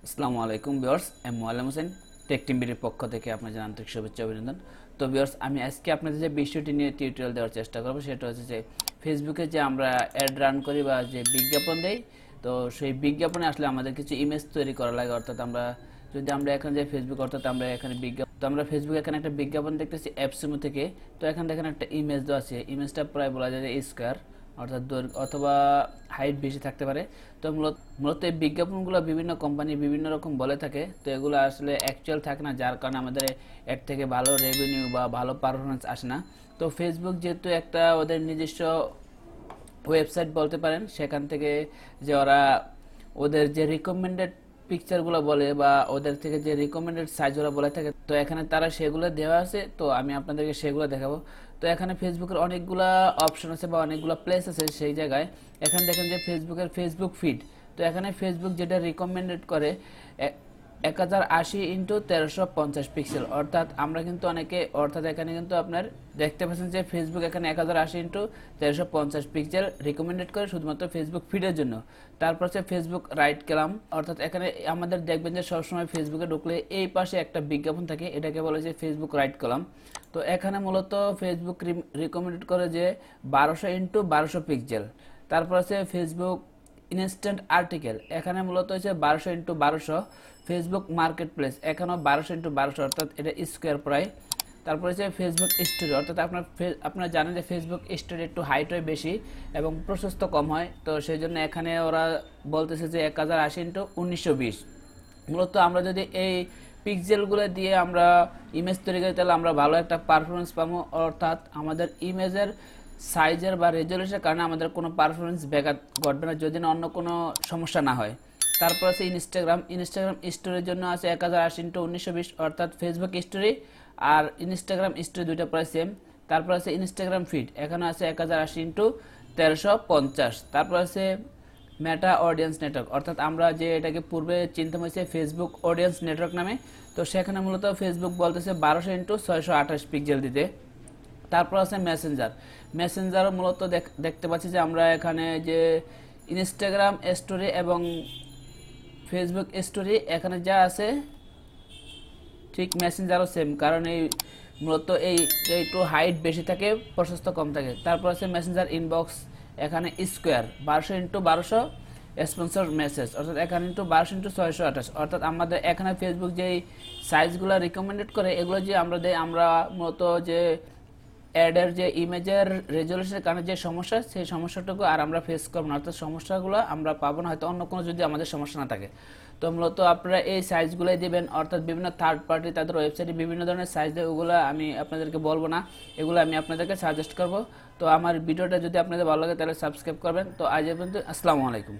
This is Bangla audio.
আসসালামু আলাইকুম ভিউয়ার্স, আমি মোয়াল্লেম হোসেন টেক টিম বিডির পক্ষ থেকে আপনাদের আন্তরিক শুভেচ্ছা অভিনন্দন। তো ভিউয়ার্স, আমি আজকে আপনাদের যে বিষয়টি নিয়ে টিউটোরিয়াল দেওয়ার চেষ্টা করব সেটা হচ্ছে যে ফেসবুকে যে আমরা অ্যাড রান করি বা যে বিজ্ঞাপন দেই, তো সেই বিজ্ঞাপনে আসলে আমাদের কিছু ইমেজ তৈরি করা লাগে। অর্থাৎ আমরা এখানে যে ফেসবুক, অর্থাৎ আমরা এখানে বিজ্ঞাপন, তো আমরা ফেসবুকে এখানে একটা বিজ্ঞাপন দেখতেছি অ্যাপসমো থেকে। তো এখানে দেখেন একটা ইমেজ দেওয়া আছে, ইমেজটা প্রায় বলা যায় যে স্কোয়ার, অর্থাৎ দৈর্ঘ্য অথবা হাইট বেশি থাকতে পারে। তো মূলত এই বিজ্ঞাপনগুলো বিভিন্ন কোম্পানি বিভিন্ন রকম বলে থাকে, তো এগুলো আসলে অ্যাকচুয়াল থাকে না, যার কারণে আমাদের এর থেকে ভালো রেভিনিউ বা ভালো পারফরমেন্স আসে না। তো ফেসবুক যেহেতু একটা ওদের নিজস্ব ওয়েবসাইট বলতে পারেন, সেখান থেকে যে ওরা ওদের যে রিকমেন্ডেড পিকচারগুলো বলে বা ওদের থেকে যে রিকমেন্ডেড সাইজ ওরা বলে থাকে, তো এখানে তারা সেগুলো দেওয়া আছে। তো আমি আপনাদেরকে সেগুলো দেখাবো। তো এখানে ফেসবুকের অনেকগুলা অপশন আছে বা অনেকগুলো প্লেস আছে সেই জায়গায়। এখানে দেখেন যে ফেসবুক ফিড, তো এখানে ফেসবুক যেটা রিকমেন্ডেড করে 1080x1350 পিক্সেল, অর্থাৎ আমরা কিন্তু অর্থাৎ এখানে কিন্তু আপনার দেখতে পাচ্ছেন যে ফেসবুক এখানে 1080x1350 পিক্সেল রিকমেন্ডেড করে শুধুমাত্র ফেসবুক ফিডের জন্য। তারপর হচ্ছে ফেসবুক রাইট কলাম, অর্থাৎ এখানে আমাদের দেখবেন যে সবসময় ফেসবুকে ঢুকলে এই পাশে একটা বিজ্ঞাপন থাকে, এটাকে বলে যে ফেসবুক রাইট কলাম। তো এখানে মূলত ফেসবুক রিকমেন্ডেড করে যে 1200x1200 পিক্সেল। তারপর আছে ফেসবুক ইনস্ট্যান্ট আর্টিকেল, এখানে মূলত হচ্ছে 1200x1200। ফেসবুক মার্কেট প্লেস, এখানেও 1200x1200, অর্থাৎ এটা স্কোয়ার প্রায়। তারপর হচ্ছে ফেসবুক স্টোরি, অর্থাৎ আপনারা জানেন যে ফেসবুক স্টোরি একটু হাইট হয় বেশি এবং প্রশস্ত কম হয়, তো সেই জন্য এখানে ওরা বলতেছে যে 1080x1920। মূলত আমরা যদি এই পিক্সেলগুলো দিয়ে আমরা ইমেজ তৈরি করি তাহলে আমরা ভালো একটা পারফরমেন্স পাবো, অর্থাৎ আমাদের ইমেজের সাইজের বা রেজলিউশনের কারণে আমাদের কোনো পারফরমেন্স ব্যাঘাত ঘটবে না, যদি না অন্য কোনো সমস্যা না হয়। তারপর আছে ইনস্টাগ্রাম স্টোরির জন্য আছে 1080x1920, অর্থাৎ ফেসবুক স্টোরি আর ইনস্টাগ্রাম স্টোরি দুইটা প্রায় সেম। তারপর আছে ইনস্টাগ্রাম ফিড, এখানে আছে 1080x1350। তারপর আছে মেটা অডিয়েন্স নেটওয়ার্ক, অর্থাৎ আমরা যে এটাকে পূর্বে চিন্তা হয়েছে ফেসবুক অডিয়েন্স নেটওয়ার্ক নামে, তো সেখানে মূলত ফেসবুক বলতেছে 1200x628 পিক্সেল দিতে। তারপর আছে মেসেঞ্জারও মূলত দেখতে পাচ্ছি যে আমরা এখানে যে ইনস্টাগ্রাম স্টোরি এবং ফেসবুক স্টোরি এখানে যা আছে ঠিক মেসেঞ্জারও সেম, কারণ এই মূলত এই একটু হাইট বেশি থাকে, প্রশস্ত কম থাকে। তারপর আছে মেসেঞ্জার ইনবক্স, এখানে স্কোয়ার 1200x1200 স্পন্সর মেসেজ, অর্থাৎ এখানে 1200x628, অর্থাৎ আমাদের এখানে ফেসবুক যেই সাইজগুলো রিকমেন্ডেড করে এগুলো যে আমরা দেই, আমরা মূলত যে অ্যাডের যে ইমেজের রেজলিউশনের কারণে যে সমস্যা, সেই সমস্যাটুকু আর আমরা ফেস করবো না, অর্থাৎ সমস্যাগুলো আমরা পাবো না, হয়তো অন্য কোনো যদি আমাদের সমস্যা না থাকে। তো মূলত আপনারা এই সাইজগুলোই দেবেন, অর্থাৎ বিভিন্ন থার্ড পার্টি তাদের ওয়েবসাইটে বিভিন্ন ধরনের সাইজ দেয়, ওগুলো আমি আপনাদেরকে বলবো না, এগুলো আমি আপনাদেরকে সাজেস্ট করব। তো আমার ভিডিওটা যদি আপনাদের ভালো লাগে তাহলে সাবস্ক্রাইব করবেন। তো আজ পর্যন্ত, আসসালামু আলাইকুম।